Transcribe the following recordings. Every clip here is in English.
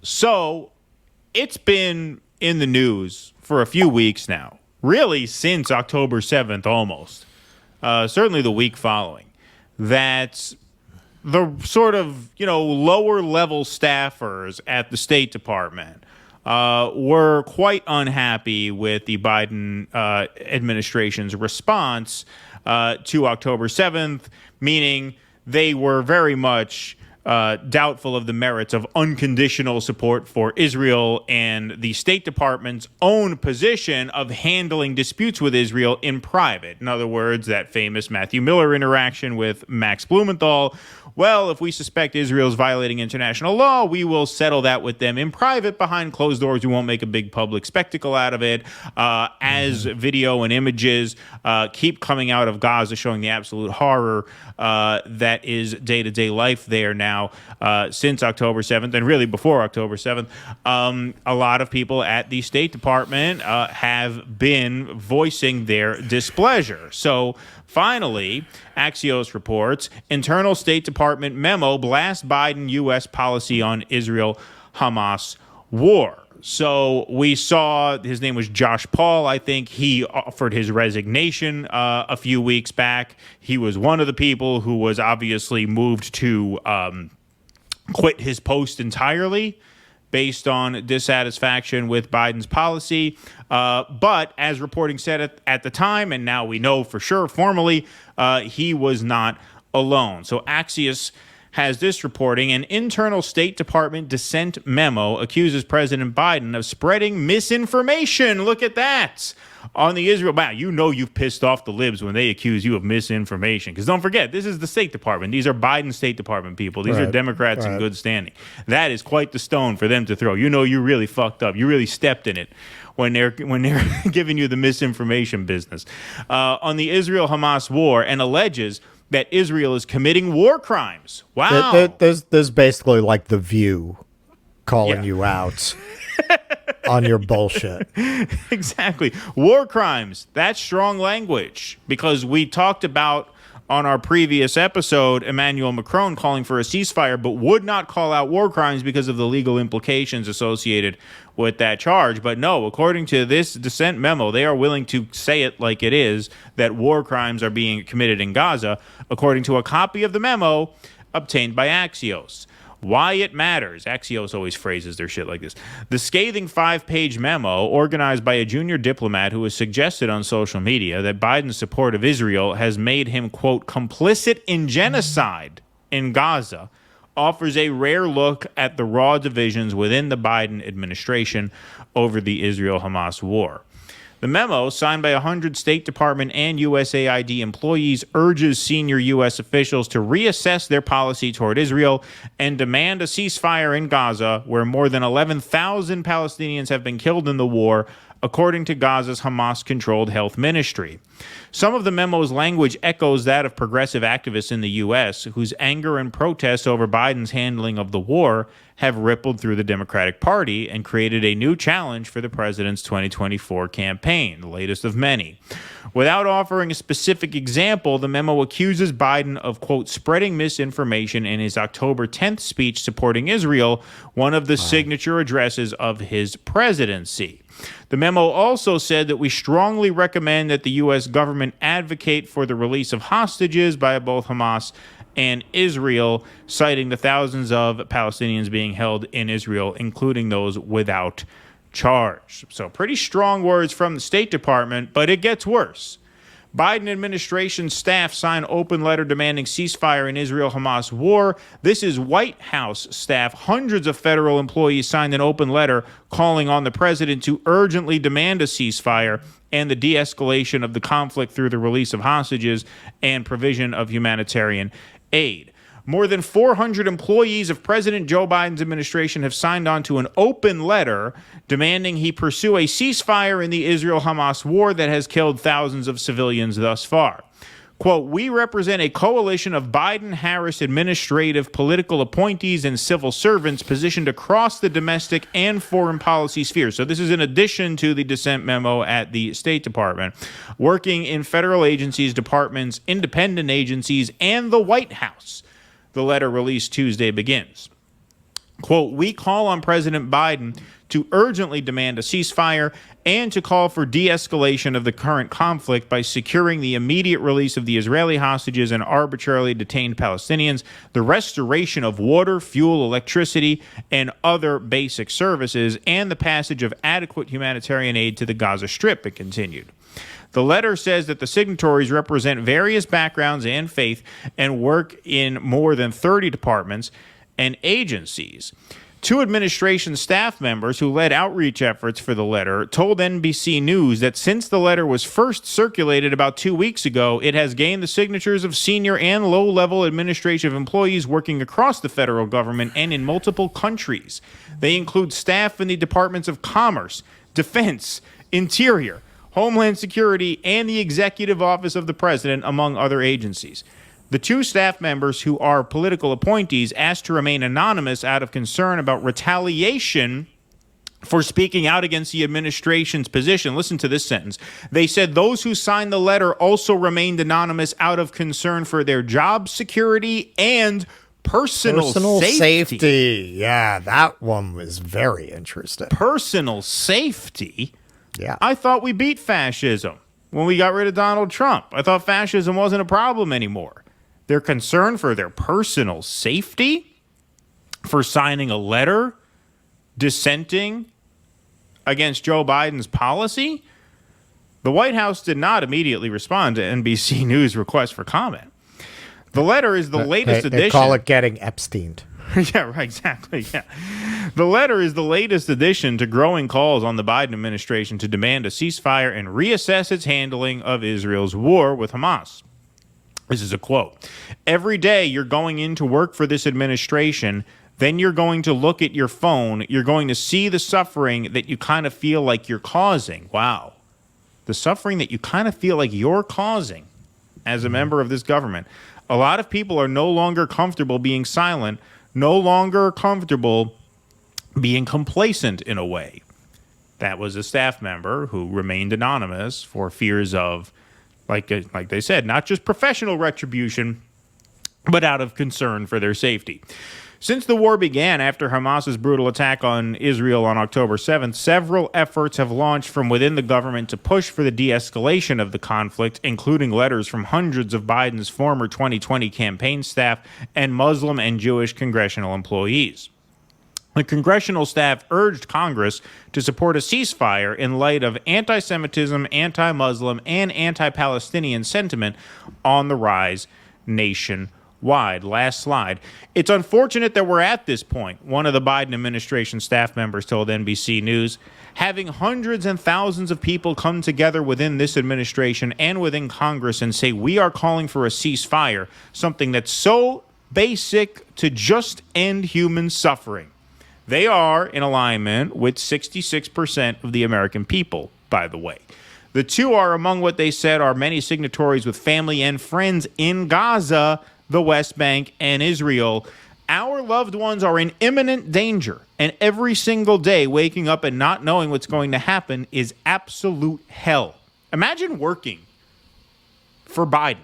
So it's been in the news for a few weeks now, really since October 7th almost, certainly the week following, that the sort of, lower level staffers at the State Department were quite unhappy with the Biden administration's response to October 7th, meaning they were very much doubtful of the merits of unconditional support for Israel and the State Department's own position of handling disputes with Israel in private. In other words, that famous Matthew Miller interaction with Max Blumenthal. Well, if we suspect Israel's violating international law, we will settle that with them in private behind closed doors. We won't make a big public spectacle out of it. As video and images keep coming out of Gaza showing the absolute horror that is day-to-day life there now since October 7th, and really before October 7th, a lot of people at the State Department have been voicing their displeasure. So finally, Axios reports, internal State Department memo blasts Biden U.S. policy on Israel-Hamas war. So we saw, his name was Josh Paul, I think. He offered his resignation a few weeks back. He was one of the people who was obviously moved to quit his post entirely based on dissatisfaction with Biden's policy. But as reporting said at the time, and now we know for sure formally, he was not alone. So Axios has this reporting: an internal State Department dissent memo accuses President Biden of spreading misinformation. Look at that. On the Israel, wow, you've pissed off the libs when they accuse you of misinformation. Because don't forget, this is the State Department. These are Biden State Department people. These are Democrats in good standing. That is quite the stone for them to throw. You really fucked up. You really stepped in it when they're giving you the misinformation business. On the Israel-Hamas war, and alleges that Israel is committing war crimes. Wow. There's basically like The View calling you out on your bullshit. Exactly. War crimes. That's strong language, because we talked about on our previous episode Emmanuel Macron calling for a ceasefire, but would not call out war crimes because of the legal implications associated with that charge. But no, according to this dissent memo, they are willing to say it like it is, that war crimes are being committed in Gaza, according to a copy of the memo obtained by Axios. Why it matters. Axios always phrases their shit like this. The scathing 5-page memo, organized by a junior diplomat who has suggested on social media that Biden's support of Israel has made him, quote, complicit in genocide in Gaza, offers a rare look at the raw divisions within the Biden administration over the Israel-Hamas war. The memo, signed by 100 State Department and USAID employees, urges senior U.S. officials to reassess their policy toward Israel and demand a ceasefire in Gaza, where more than 11,000 Palestinians have been killed in the war, according to Gaza's Hamas-controlled health ministry. Some of the memo's language echoes that of progressive activists in the U.S., whose anger and protests over Biden's handling of the war have rippled through the Democratic Party and created a new challenge for the president's 2024 campaign, the latest of many. Without offering a specific example, the memo accuses Biden of, quote, spreading misinformation in his October 10th speech supporting Israel, one of the signature addresses of his presidency. The memo also said that we strongly recommend that the U.S. government advocate for the release of hostages by both Hamas and Israel, citing the thousands of Palestinians being held in Israel, including those without charge. So pretty strong words from the State Department, but it gets worse. Biden administration staff sign open letter demanding ceasefire in Israel-Hamas war. This is White House staff. Hundreds of federal employees signed an open letter calling on the president to urgently demand a ceasefire and the de-escalation of the conflict through the release of hostages and provision of humanitarian aid. More than 400 employees of President Joe Biden's administration have signed on to an open letter demanding he pursue a ceasefire in the Israel-Hamas war that has killed thousands of civilians thus far. Quote, we represent a coalition of Biden-Harris administrative political appointees and civil servants positioned across the domestic and foreign policy spheres. So this is in addition to the dissent memo at the State Department, working in federal agencies, departments, independent agencies, and the White House. The letter released Tuesday begins. Quote, we call on President Biden to urgently demand a ceasefire and to call for de-escalation of the current conflict by securing the immediate release of the Israeli hostages and arbitrarily detained Palestinians, the restoration of water, fuel, electricity, and other basic services, and the passage of adequate humanitarian aid to the Gaza Strip, it continued. The letter says that the signatories represent various backgrounds and faith and work in more than 30 departments and agencies. Two administration staff members who led outreach efforts for the letter told NBC News that since the letter was first circulated about 2 weeks ago, it has gained the signatures of senior and low-level administrative employees working across the federal government and in multiple countries. They include staff in the Departments of Commerce, Defense, Interior, Homeland Security, and the Executive Office of the President, among other agencies. The two staff members who are political appointees asked to remain anonymous out of concern about retaliation for speaking out against the administration's position. Listen to this sentence. They said those who signed the letter also remained anonymous out of concern for their job security and personal safety. Yeah, that one was very interesting. Personal safety? Yeah. I thought we beat fascism when we got rid of Donald Trump. I thought fascism wasn't a problem anymore. They're concerned for their personal safety, for signing a letter dissenting against Joe Biden's policy. The White House did not immediately respond to NBC News' request for comment. The letter is the latest edition. They call it getting Epsteined. Yeah, right, exactly. Yeah. The letter is the latest addition to growing calls on the Biden administration to demand a ceasefire and reassess its handling of Israel's war with Hamas. This is a quote. Every day you're going into work for this administration, then you're going to look at your phone, you're going to see the suffering that you kind of feel like you're causing. Wow. The suffering that you kind of feel like you're causing as a member of this government. A lot of people are no longer comfortable being silent, no longer comfortable being complacent in a way. That was a staff member who remained anonymous for fears of, like they said, not just professional retribution, but out of concern for their safety. Since the war began after Hamas's brutal attack on Israel on October 7th, several efforts have launched from within the government to push for the de-escalation of the conflict, including letters from hundreds of Biden's former 2020 campaign staff and Muslim and Jewish congressional employees. The congressional staff urged Congress to support a ceasefire in light of anti-Semitism, anti-Muslim, and anti-Palestinian sentiment on the rise nationwide. Last slide. It's unfortunate that we're at this point, one of the Biden administration staff members told NBC News. Having hundreds and thousands of people come together within this administration and within Congress and say we are calling for a ceasefire, something that's so basic to just end human suffering. They are in alignment with 66% of the American people, by the way. The two are among what they said are many signatories with family and friends in Gaza, the West Bank, and Israel. Our loved ones are in imminent danger, and every single day waking up and not knowing what's going to happen is absolute hell. Imagine working for Biden.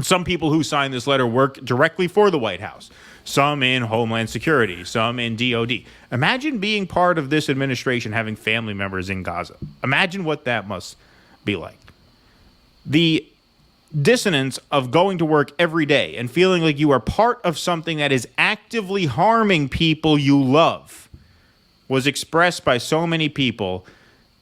Some people who signed this letter work directly for the White House. Some in Homeland Security, some in DOD. Imagine being part of this administration having family members in Gaza. Imagine what that must be like. The dissonance of going to work every day and feeling like you are part of something that is actively harming people you love was expressed by so many people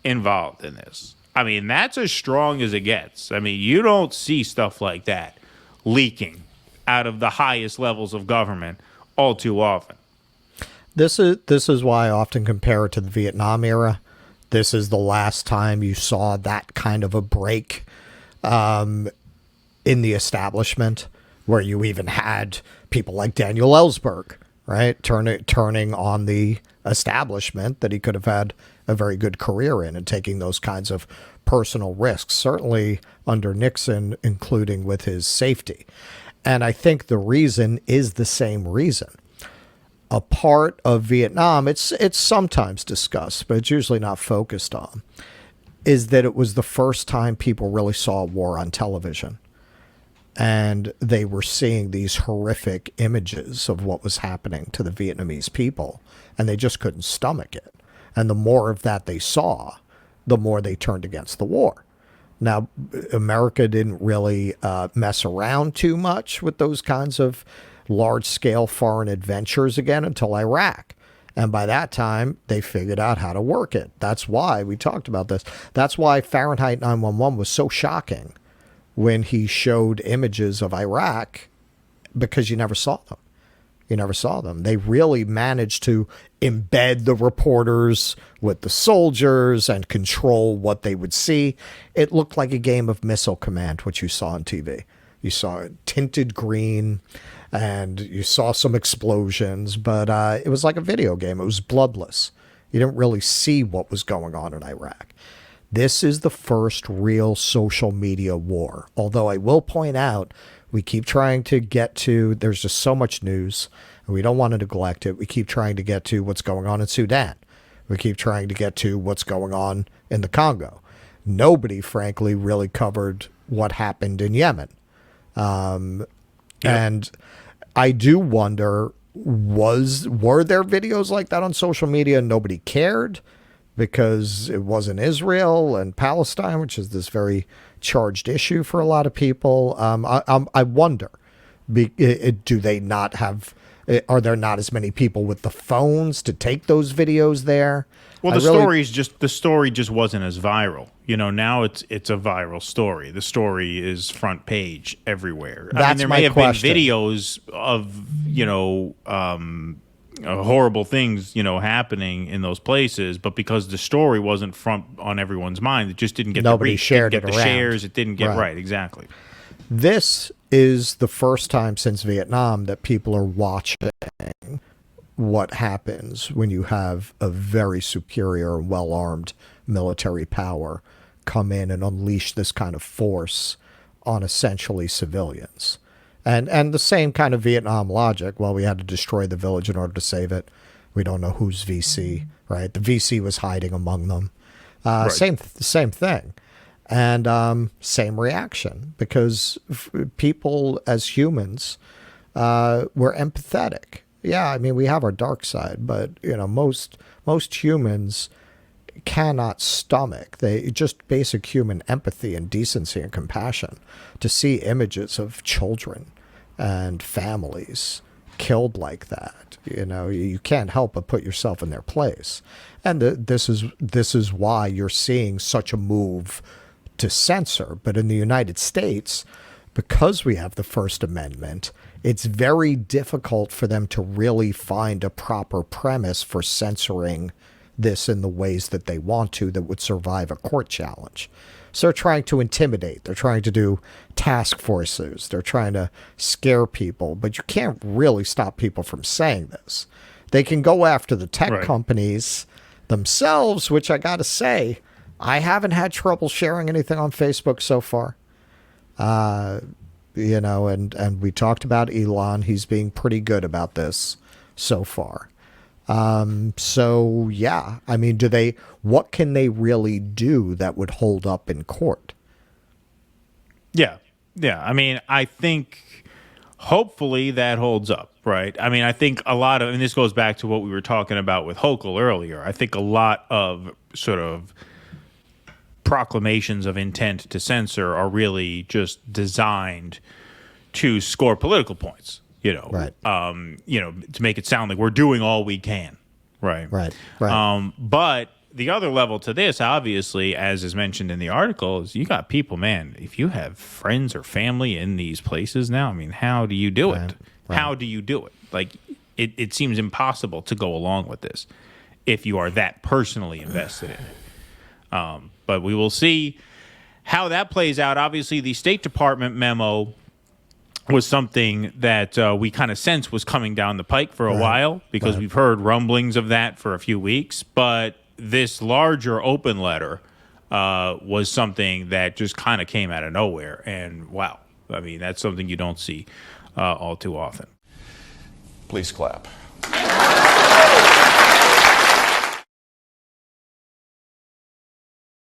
involved in this. I mean, that's as strong as it gets. I mean, you don't see stuff like that leaking out of the highest levels of government all too often. This is why I often compare it to the Vietnam era. This is the last time you saw that kind of a break in the establishment, where you even had people like Daniel Ellsberg, right, turning on the establishment that he could have had a very good career in and taking those kinds of personal risks, certainly under Nixon, including with his safety. And I think the reason is the same reason. A part of Vietnam, it's sometimes discussed, but it's usually not focused on, is that it was the first time people really saw war on television. and they were seeing these horrific images of what was happening to the Vietnamese people, and they just couldn't stomach it. And the more of that they saw, the more they turned against the war. Now, America didn't really mess around too much with those kinds of large-scale foreign adventures again until Iraq. And by that time, they figured out how to work it. That's why we talked about this. That's why Fahrenheit 9/11 was so shocking when he showed images of Iraq, because you never saw them. You never saw them. They really managed to embed the reporters with the soldiers and control what they would see. It looked like a game of Missile Command, what you saw on TV. You saw it tinted green, and you saw some explosions, but it was like a video game. It was bloodless. You didn't really see what was going on in Iraq. This is the first real social media war. Although I will point out, we keep trying to get to, there's just so much news, and we don't want to neglect it. We keep trying to get to what's going on in Sudan. We keep trying to get to what's going on in the Congo. Nobody, frankly, really covered what happened in Yemen. And I do wonder, were there videos like that on social media and nobody cared because it wasn't Israel and Palestine, which is this very charged issue for a lot of people? I wonder, do they not have, are there not as many people with the phones to take those videos there? Well, the story just wasn't as viral. You know, now it's a viral story. The story is front page everywhere. That's there my may have question. been videos of, horrible things, happening in those places, but because the story wasn't front on everyone's mind, it just didn't get Nobody the reach, shared didn't get it the around. shares, it didn't get right, exactly. This is the first time since Vietnam that people are watching what happens when you have a very superior and well-armed military power come in and unleash this kind of force on essentially civilians. And the same kind of Vietnam logic. Well, we had to destroy the village in order to save it. We don't know who's VC, right? The VC was hiding among them. Right. Same thing. And same reaction, because people as humans, we're empathetic. Yeah, I mean, we have our dark side, but most humans cannot stomach just basic human empathy and decency and compassion to see images of children and families killed like that. You can't help but put yourself in their place. And this is why you're seeing such a move to censor. But in the United States, because we have the First Amendment, it's very difficult for them to really find a proper premise for censoring this in the ways that they want to that would survive a court challenge. So they're trying to intimidate. They're trying to do task forces. They're trying to scare people. But you can't really stop people from saying this. They can go after the tech companies themselves, which I got to say, I haven't had trouble sharing anything on Facebook so far. And we talked about Elon. He's being pretty good about this so far. So yeah, I mean, what can they really do that would hold up in court? Yeah. I mean, I think hopefully that holds up, right? I mean, I think and this goes back to what we were talking about with Hochul earlier. I think a lot of sort of proclamations of intent to censor are really just designed to score political points, Right. To make it sound like we're doing all we can. Right. But the other level to this, obviously, as is mentioned in the article, is you got people, man, if you have friends or family in these places now, I mean, how do you do it? Right. How do you do it? Like, it seems impossible to go along with this if you are that personally invested in it. But we will see how that plays out. Obviously, the State Department memo was something that we kind of sensed was coming down the pike for a while, because we've heard rumblings of that for a few weeks. But this larger open letter was something that just kind of came out of nowhere. And wow, I mean, that's something you don't see all too often. Please clap.